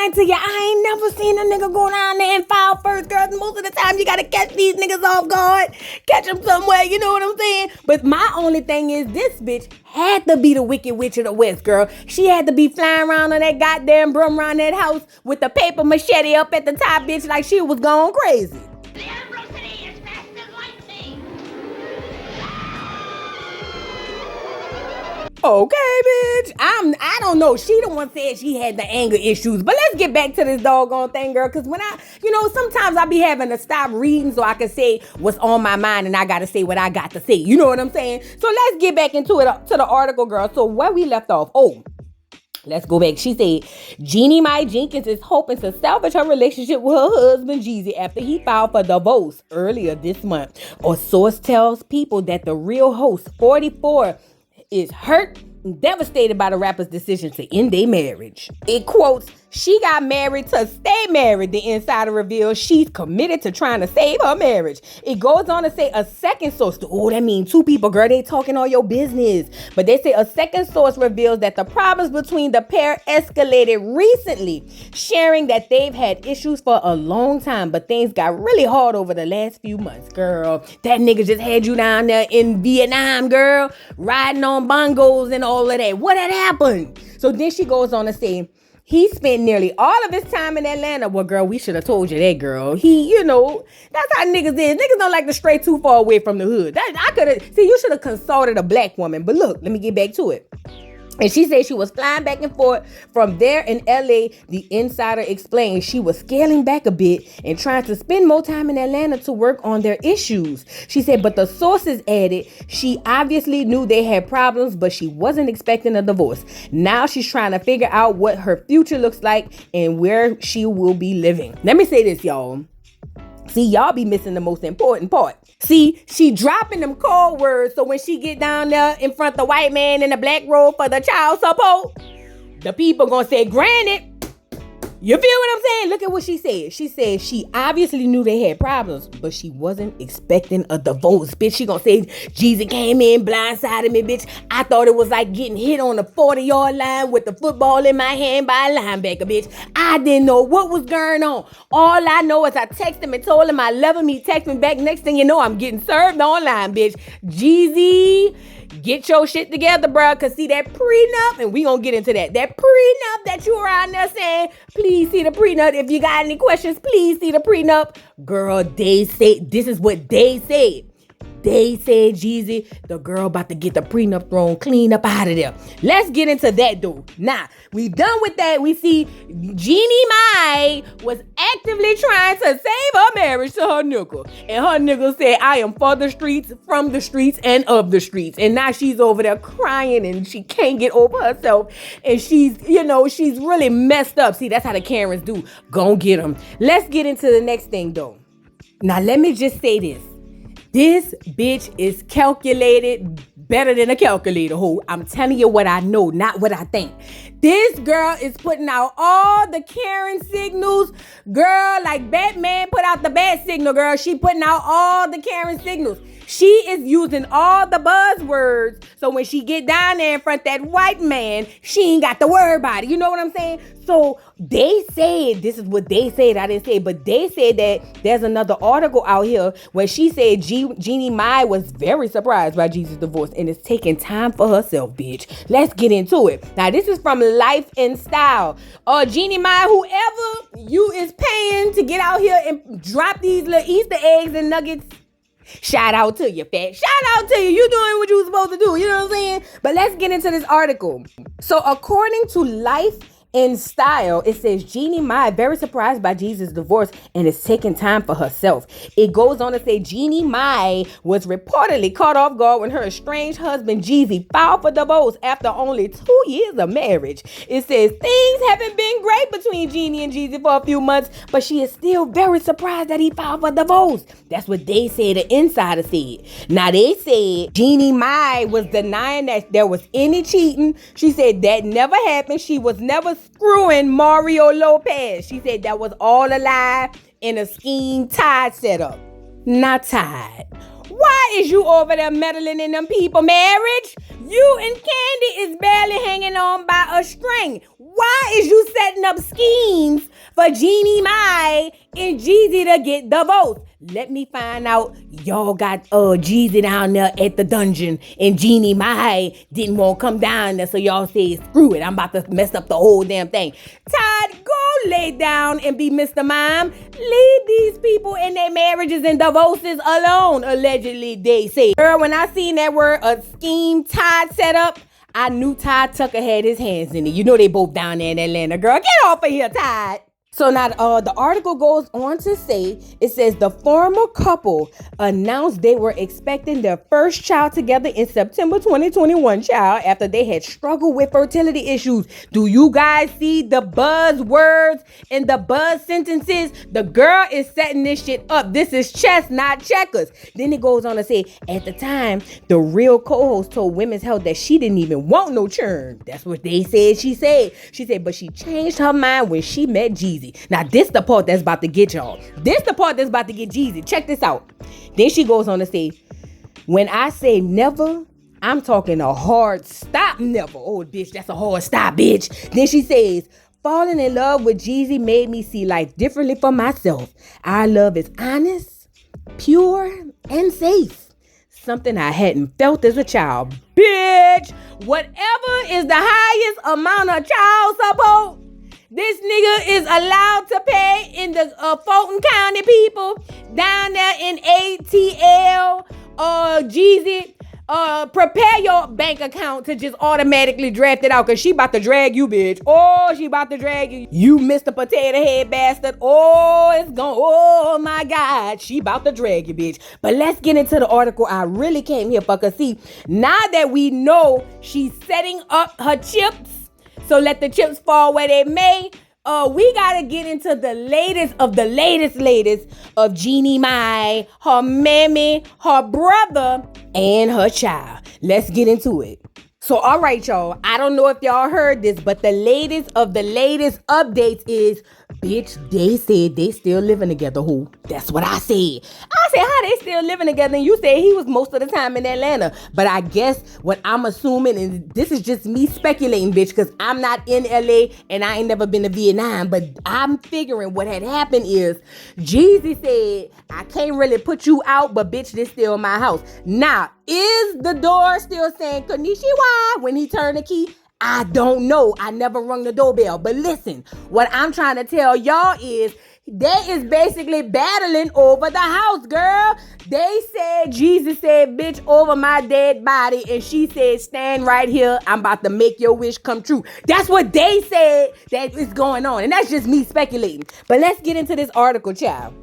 lying to you. I ain't never seen a nigga go down there and file first, girl. Most of the time, you gotta catch these niggas off guard, catch them somewhere, you know what I'm saying? But my only thing is, this bitch had to be the Wicked Witch of the West, girl. She had to be flying around on that goddamn broom around that house with the paper machete up at the top, bitch, like she was going crazy. The Ambrosity is fast as lightning. Okay, bitch. I don't know. She the one said she had the anger issues. But let's get back to this doggone thing, girl. Because when sometimes I be having to stop reading so I can say what's on my mind, and I got to say what I got to say. You know what I'm saying? So let's get back into it, to the article, girl. So where we left off. Let's go back. She said, Jeannie Mai Jenkins is hoping to salvage her relationship with her husband, Jeezy, after he filed for divorce earlier this month. A source tells people that the real host, 44, is hurt and devastated by the rapper's decision to end their marriage. It quotes, she got married to stay married, the insider reveals she's committed to trying to save her marriage. It goes on to say a second source, that means two people, girl, they talking all your business. But they say a second source reveals that the problems between the pair escalated recently, sharing that they've had issues for a long time, but things got really hard over the last few months, girl. That nigga just had you down there in Vietnam, girl, riding on bongos and all of that. What had happened? So then she goes on to say, he spent nearly all of his time in Atlanta. Well, girl, we should have told you that, girl. That's how niggas is. Niggas don't like to stray too far away from the hood. You should have consulted a black woman. But look, let me get back to it. And she said she was flying back and forth from there in LA. The insider explained she was scaling back a bit and trying to spend more time in Atlanta to work on their issues. She said, but the sources added, she obviously knew they had problems, but she wasn't expecting a divorce. Now she's trying to figure out what her future looks like and where she will be living. Let me say this, y'all. See, y'all be missing the most important part. See, she dropping them cold words, so when she get down there in front of the white man in the black robe for the child support, the people gonna say, granted. You feel what I'm saying? Look at what she said. She said she obviously knew they had problems, but she wasn't expecting a divorce. Bitch, she gonna say, Jeezy came in, blindsided me, bitch. I thought it was like getting hit on the 40-yard line with the football in my hand by a linebacker, bitch. I didn't know what was going on. All I know is I texted him and told him I love him. He texted me back. Next thing you know, I'm getting served online, bitch. Jeezy, get your shit together, bro. Cause see that prenup, and we gonna get into that. That prenup that you around there saying, please see the prenup. If you got any questions, please see the prenup. Girl, they say, this is what they said. They said, Jeezy, the girl about to get the prenup thrown clean up out of there. Let's get into that, though. Now, we done with that. We see Jeannie Mai was actively trying to save her marriage to her nigga. And her nigga said, I am for the streets, from the streets, and of the streets. And now she's over there crying and she can't get over herself. And she's really messed up. See, that's how the Karens do. Gon' get them. Let's get into the next thing, though. Now, let me just say this. This bitch is calculated better than a calculator, ho. I'm telling you what I know, not what I think. This girl is putting out all the Karen signals. Girl, like Batman put out the bat signal, girl. She putting out all the Karen signals. She is using all the buzzwords. So when she get down there in front of that white man, she ain't got to worry about it. You know what I'm saying? So they said, this is what they said, I didn't say, but they said that there's another article out here where she said Jeannie Mai was very surprised by Jeezy's divorce and is taking time for herself, bitch. Let's get into it. Now, this is from Life and Style. Jeannie Mai, whoever you is paying to get out here and drop these little Easter eggs and nuggets, shout out to you, fat. Shout out to you. You doing what you was supposed to do. You know what I'm saying? But let's get into this article. So according to Life in Style, it says Jeannie Mai very surprised by Jeezy's divorce and is taking time for herself. It goes on to say Jeannie Mai was reportedly caught off guard when her estranged husband Jeezy filed for divorce after only 2 years of marriage. It says things haven't been great between Jeannie and Jeezy for a few months, but she is still very surprised that he filed for divorce. That's what they said, the insider said. Now they said Jeannie Mai was denying that there was any cheating. She said that never happened. She was never screwing Mario Lopez. She said that was all a lie in a scheme Tide set up. Not Tide. Why is you over there meddling in them people marriage? You and Candy is barely hanging on by a string. Why Why is you setting up schemes for Jeannie Mai and Jeezy to get the votes? Let me find out y'all got Jeezy down there at the dungeon and Jeannie Mai didn't want to come down there, so y'all say, screw it, I'm about to mess up the whole damn thing. Todd, go lay down and be Mr. Mime. Leave these people and their marriages and divorces alone, allegedly they say. Girl, when I seen that word, a scheme Todd set up, I knew Todd Tucker had his hands in it. You know they both down there in Atlanta, girl. Get off of here, Todd. So now the article goes on to say, it says the former couple announced they were expecting their first child together in September 2021, child, after they had struggled with fertility issues. Do you guys see the buzzwords and the buzz sentences? The girl is setting this shit up. This is chess, not checkers. Then it goes on to say, at the time, the real co-host told Women's Health that she didn't even want no churn. That's what they said she said. She said, but she changed her mind when she met Jeezy. Now, this the part that's about to get y'all. This the part that's about to get Jeezy. Check this out. Then she goes on to say, when I say never, I'm talking a hard stop never. Oh, bitch, that's a hard stop, bitch. Then she says, falling in love with Jeezy made me see life differently for myself. Our love is honest, pure, and safe. Something I hadn't felt as a child. Bitch, whatever is the highest amount of child support this nigga is allowed to pay in the Fulton County people down there in ATL, Jeezy, prepare your bank account to just automatically draft it out, because she about to drag you, bitch. Oh, she about to drag you. You Mr. Potato Head bastard. Oh, it's gone. Oh, my God. She about to drag you, bitch. But let's get into the article I really came here for, because see, now that we know she's setting up her chips, so let the chips fall where they may. We gotta get into the latest of the latest of Jeannie Mai, her mammy, her brother, and her child. Let's get into it. So, all right, y'all. I don't know if y'all heard this, but the latest of the latest updates is, bitch, they said they still living together. Who? That's what I said. I said, how they still living together? And you said he was most of the time in Atlanta. But I guess what I'm assuming, and this is just me speculating, bitch, because I'm not in LA and I ain't never been to Vietnam, but I'm figuring what had happened is Jeezy said, I can't really put you out, but bitch, this still my house. Now, is the door still saying Konnichiwa when he turned the key? I don't know. I never rung the doorbell. But listen, what I'm trying to tell y'all is they is basically battling over the house, girl. They said, Jesus said, bitch, over my dead body. And she said, stand right here. I'm about to make your wish come true. That's what they said that is going on. And that's just me speculating. But let's get into this article, child.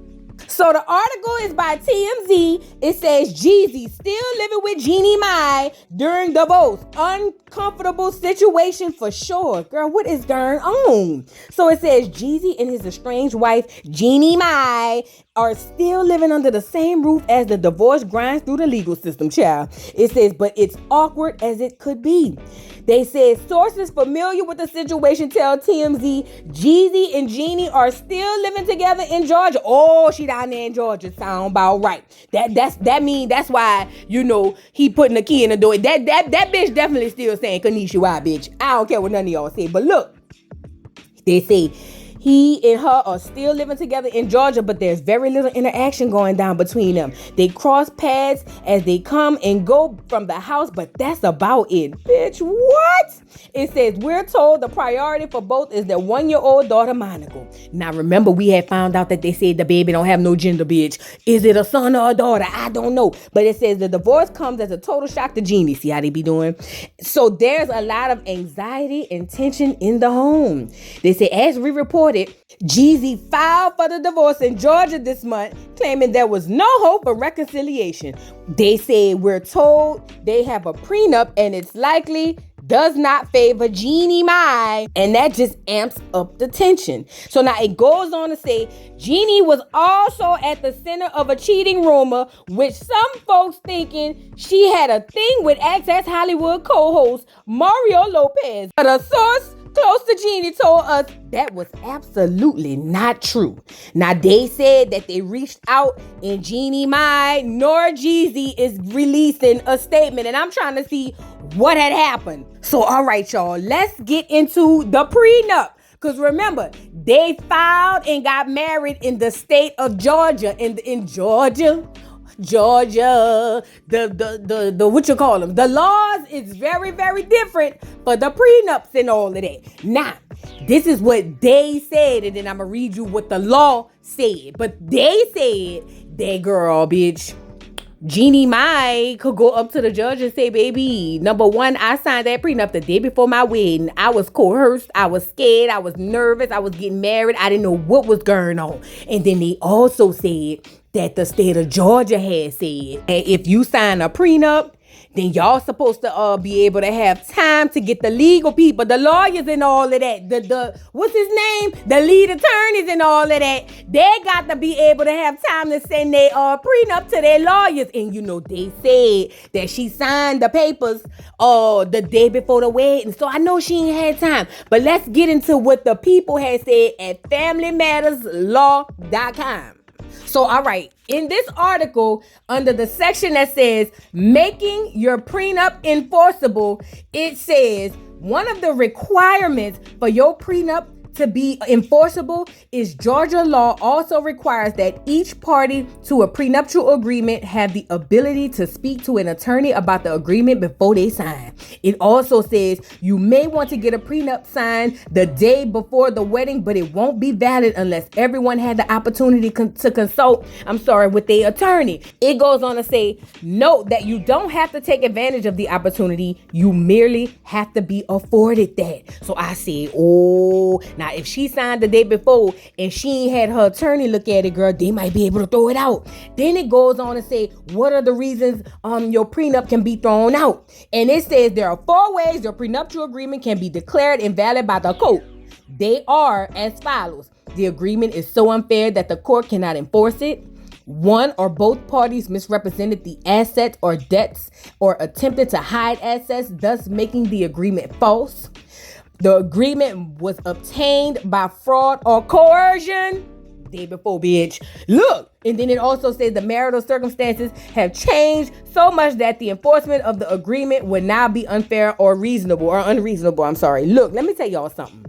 So the article is by TMZ. It says Jeezy still living with Jeannie Mai during divorce. Uncomfortable situation for sure. Girl, what is going on? So it says Jeezy and his estranged wife, Jeannie Mai, are still living under the same roof as the divorce grinds through the legal system, child. It says, but it's awkward as it could be. They said sources familiar with the situation tell TMZ Jeezy and Jeannie are still living together in Georgia. Oh, she down there in Georgia. Sound about right. That's why, you know, he putting the key in the door. That bitch definitely still saying Konnichiwa, bitch. I don't care what none of y'all say. But look, they say he and her are still living together in Georgia, but there's very little interaction going down between them. They cross paths as they come and go from the house, but that's about it. Bitch, what? It says, we're told the priority for both is their 1-year-old daughter, Monica. Now, remember, we had found out that they said the baby don't have no gender, bitch. Is it a son or a daughter? I don't know. But it says the divorce comes as a total shock to Jeannie. See how they be doing? So there's a lot of anxiety and tension in the home. They say, as we reported, Jeezy filed for the divorce in Georgia this month, claiming there was no hope for reconciliation. They said, we're told they have a prenup and it's likely does not favor Jeannie Mai, and that just amps up the tension. So now it goes on to say, Jeannie was also at the center of a cheating rumor, which some folks thinking she had a thing with Access Hollywood co-host Mario Lopez. But a source close to Jeannie told us that was absolutely not true. Now, they said that they reached out and Jeannie Mai nor Jeezy is releasing a statement. And I'm trying to see what had happened. So, all right, y'all, let's get into the prenup. Because remember, they filed and got married in the state of Georgia. In Georgia, the what you call them? The laws is very, very different for the prenups and all of that. Now, this is what they said, and then I'm going to read you what the law said. But they said that girl, bitch, Jeannie Mai could go up to the judge and say, baby, number one, I signed that prenup the day before my wedding. I was coerced. I was scared. I was nervous. I was getting married. I didn't know what was going on. And then they also said that the state of Georgia had said, and if you sign a prenup, then y'all supposed to be able to have time to get the legal people, the lawyers and all of that, the what's his name? The lead attorneys and all of that. They got to be able to have time to send their prenup to their lawyers. And you know, they said that she signed the papers the day before the wedding. So I know she ain't had time. But let's get into what the people had said at FamilyMattersLaw.com. So, all right, in this article, under the section that says making your prenup enforceable, it says one of the requirements for your prenup to be enforceable is Georgia law also requires that each party to a prenuptial agreement have the ability to speak to an attorney about the agreement before they sign. It also says you may want to get a prenup signed the day before the wedding, but it won't be valid unless everyone had the opportunity to consult, with their attorney. It goes on to say, note that you don't have to take advantage of the opportunity. You merely have to be afforded that. So I say, now if she signed the day before and she ain't had her attorney look at it, girl, they might be able to throw it out. Then it goes on to say, what are the reasons your prenup can be thrown out? And it says there are 4 ways your prenuptial agreement can be declared invalid by the court. They are as follows. The agreement is so unfair that the court cannot enforce it. One or both parties misrepresented the assets or debts or attempted to hide assets, thus making the agreement false. The agreement was obtained by fraud or coercion. Day before, bitch. Look. And then it also says the marital circumstances have changed so much that the enforcement of the agreement would now be unfair or unreasonable. Look, let me tell y'all something.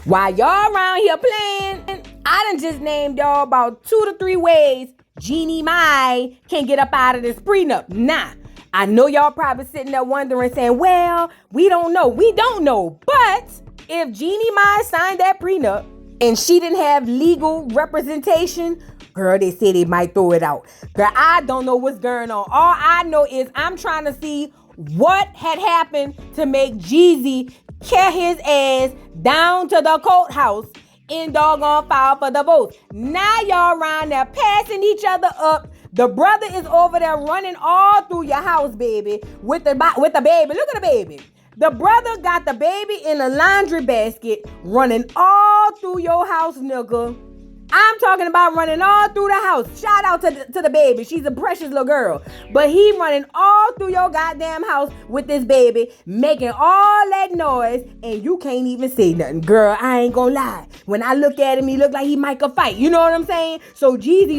While y'all around here playing, I done just named y'all about 2 to 3 ways Jeannie Mai can get up out of this prenup. Nah. I know y'all probably sitting there wondering, saying, well, we don't know. We don't know. But if Jeannie Mai signed that prenup and she didn't have legal representation, girl, they said they might throw it out. Girl, I don't know what's going on. All I know is I'm trying to see what had happened to make Jeezy carry his ass down to the courthouse in doggone file for divorce. Now y'all around there passing each other up. The brother is over there running all through your house, baby, with the baby. Look at the baby. The brother got the baby in a laundry basket, running all through your house, nigga. I'm talking about running all through the house. Shout out to the baby. She's a precious little girl. But he running all through your goddamn house with this baby, making all that noise, and you can't even say nothing. Girl, I ain't gonna lie. When I look at him, he look like he might could fight. You know what I'm saying? So Jeezy,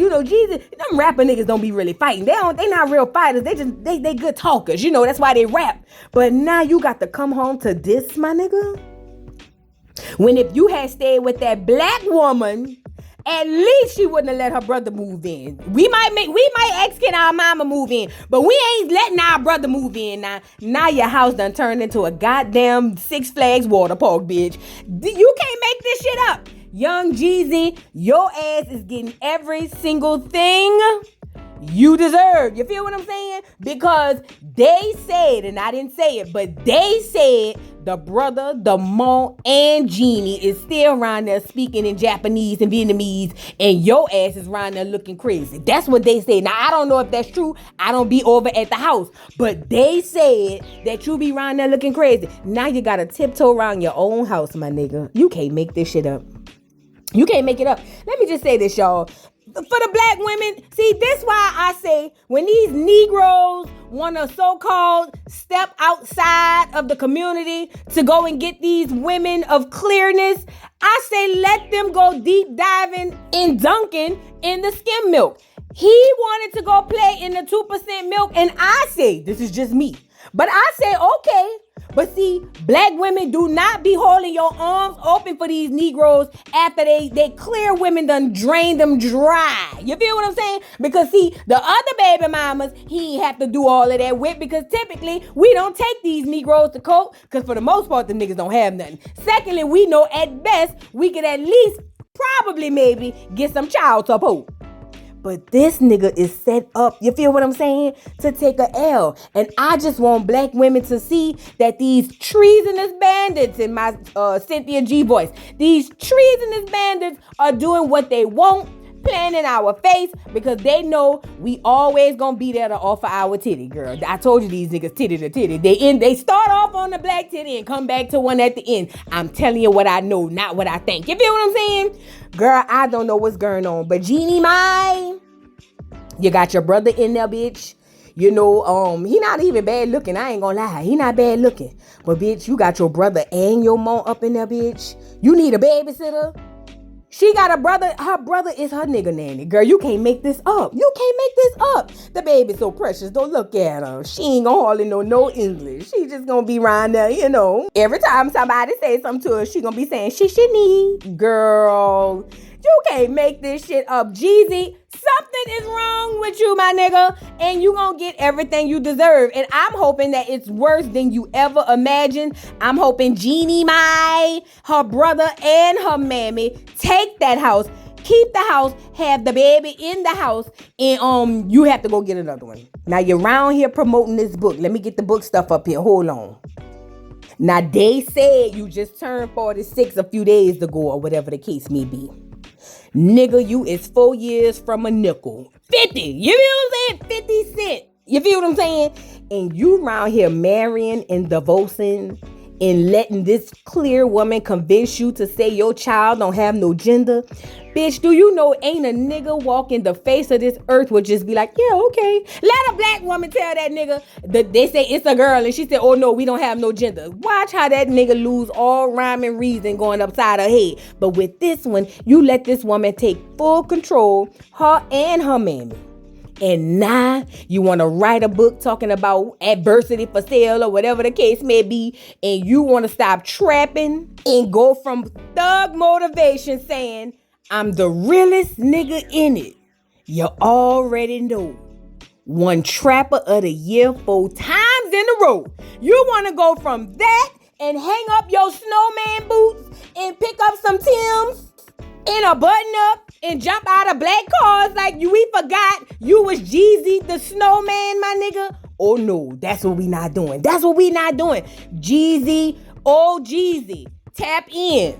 them rapper niggas don't be really fighting. They not real fighters. They good talkers. You know, that's why they rap. But now you got to come home to this, my nigga. When if you had stayed with that black woman, at least she wouldn't have let her brother move in. We might ex can our mama move in, but we ain't letting our brother move in now. Now your house done turned into a goddamn Six Flags water park, bitch. You can't make this shit up. Young Jeezy, your ass is getting every single thing you deserve. You feel what I'm saying? Because they said, and I didn't say it, but they said the brother, the mom, and Jeannie is still around there speaking in Japanese and Vietnamese, and your ass is around there looking crazy. That's what they say. Now, I don't know if that's true. I don't be over at the house, but they said that you be around there looking crazy. Now you gotta tiptoe around your own house, my nigga. You can't make this shit up. You can't make it up. Let me just say this, y'all. for the black women, see, this why I say when these Negroes want to so-called step outside of the community to go and get these women of clearness, I say let them go deep diving in Dunkin' in the skim milk. He wanted to go play in the 2% milk, and I say, this is just me, but I say, okay. But see, black women do not be holding your arms open for these Negroes after they clear women done drain them dry. You feel what I'm saying? Because see, the other baby mamas, he ain't have to do all of that with, because typically we don't take these Negroes to court, because for the most part, the niggas don't have nothing. Secondly, we know at best we could at least probably maybe get some child support. But this nigga is set up, you feel what I'm saying, to take a L. And I just want black women to see that these treasonous bandits, in my Cynthia G voice, these treasonous bandits are doing what they want, playing in our face, because they know we always gonna be there to offer our titty, girl. I told you these niggas titty to titty. They start off on the black titty and come back to one at the end. I'm telling you what I know, not what I think. You feel what I'm saying? Girl, I don't know what's going on, but Jeannie Mai, you got your brother in there, bitch. You know, he not even bad looking. I ain't gonna lie. He not bad looking. But bitch, you got your brother and your mom up in there, bitch. You need a babysitter. She got a brother. Her brother is her nigga nanny. Girl, you can't make this up. You can't make this up. The baby's so precious. Don't look at her. She ain't gonna hardly know no English. She just gonna be around there, you know. Every time somebody say something to her, she gonna be saying, she need. Girl, you can't make this shit up. Jeezy, something is wrong with you, my nigga. And you gonna get everything you deserve. And I'm hoping that it's worse than you ever imagined. I'm hoping Jeannie Mai, her brother, and her mammy take that house, keep the house, have the baby in the house, and you have to go get another one. Now you're around here promoting this book. Let me get the book stuff up here. Hold on. Now they said you just turned 46 a few days ago, or whatever the case may be. Nigga, you is 4 years from a nickel. 50. You feel what I'm saying? 50 cents. You feel what I'm saying? And you around here marrying and divorcing and letting this clear woman convince you to say your child don't have no gender. Bitch, do you know ain't a nigga walking the face of this earth would just be like, yeah, okay. Let a black woman tell that nigga that they say it's a girl and she said, oh no, we don't have no gender. Watch how that nigga lose all rhyme and reason going upside her head. But with this one, you let this woman take full control, her and her mammy. And now you want to write a book talking about adversity for sale or whatever the case may be. And you want to stop trapping and go from thug motivation saying, I'm the realest nigga in it. You already know. One trapper of the year 4 times in a row. You want to go from that and hang up your snowman boots and pick up some Timbs in a button up and jump out of black cars like we forgot you was Jeezy the snowman, my nigga? Oh no, that's what we not doing. That's what we not doing. Jeezy, oh Jeezy, tap in.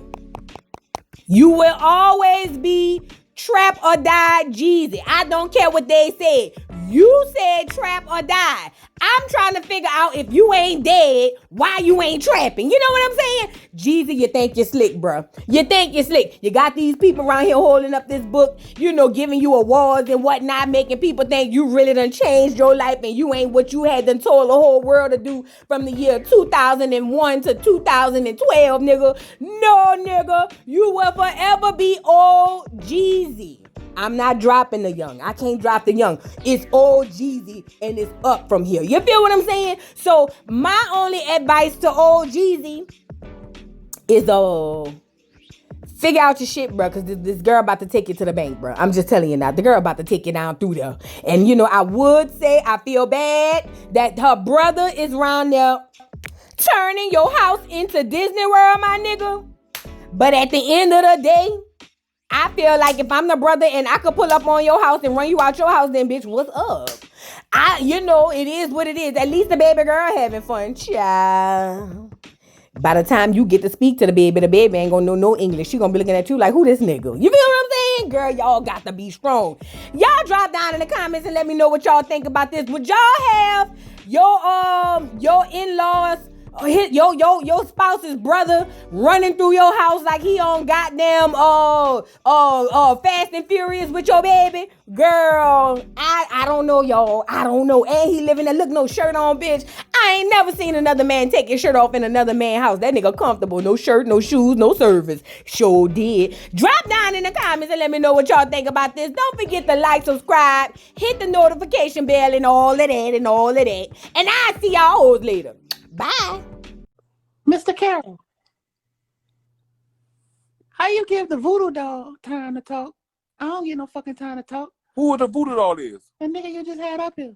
You will always be trap or die Jeezy. I don't care what they said. You said trap or die. I'm trying to figure out if you ain't dead, why you ain't trapping. You know what I'm saying? Jeezy, you think you're slick, bro. You think you're slick. You got these people around here holding up this book, you know, giving you awards and whatnot, making people think you really done changed your life and you ain't what you had done told the whole world to do from the year 2001 to 2012, nigga. No, nigga. You will forever be old Jeezy. I'm not dropping the young. I can't drop the young. It's old Jeezy and it's up from here. You feel what I'm saying? So my only advice to old Jeezy is figure out your shit, bro, because this girl about to take you to the bank, bro. I'm just telling you now. The girl about to take you down through there. And you know, I would say I feel bad that her brother is around there turning your house into Disney World, my nigga. But at the end of the day, I feel like if I'm the brother and I could pull up on your house and run you out your house, then bitch, what's up? You know, it is what it is. At least the baby girl having fun, child. By the time you get to speak to the baby ain't gonna know no English. She gonna be looking at you like, who this nigga? You feel what I'm saying? Girl, y'all got to be strong. Y'all drop down in the comments and let me know what y'all think about this. Would y'all have your in-laws your spouse's brother running through your house like he on goddamn Fast and Furious with your baby, girl. I don't know, y'all. I don't know. And he living there, look, no shirt on, bitch. I ain't never seen another man take his shirt off in another man's house. That nigga comfortable, no shirt, no shoes, no service. Sure did. Drop down in the comments and let me know what y'all think about this. Don't forget to like, subscribe, hit the notification bell, and all of that, and all of that. And I'll see y'all hoes later. Bye. Mr. Carroll, how you give the voodoo dog time to talk? I don't get no fucking time to talk. Who the voodoo doll is? The nigga you just had up here.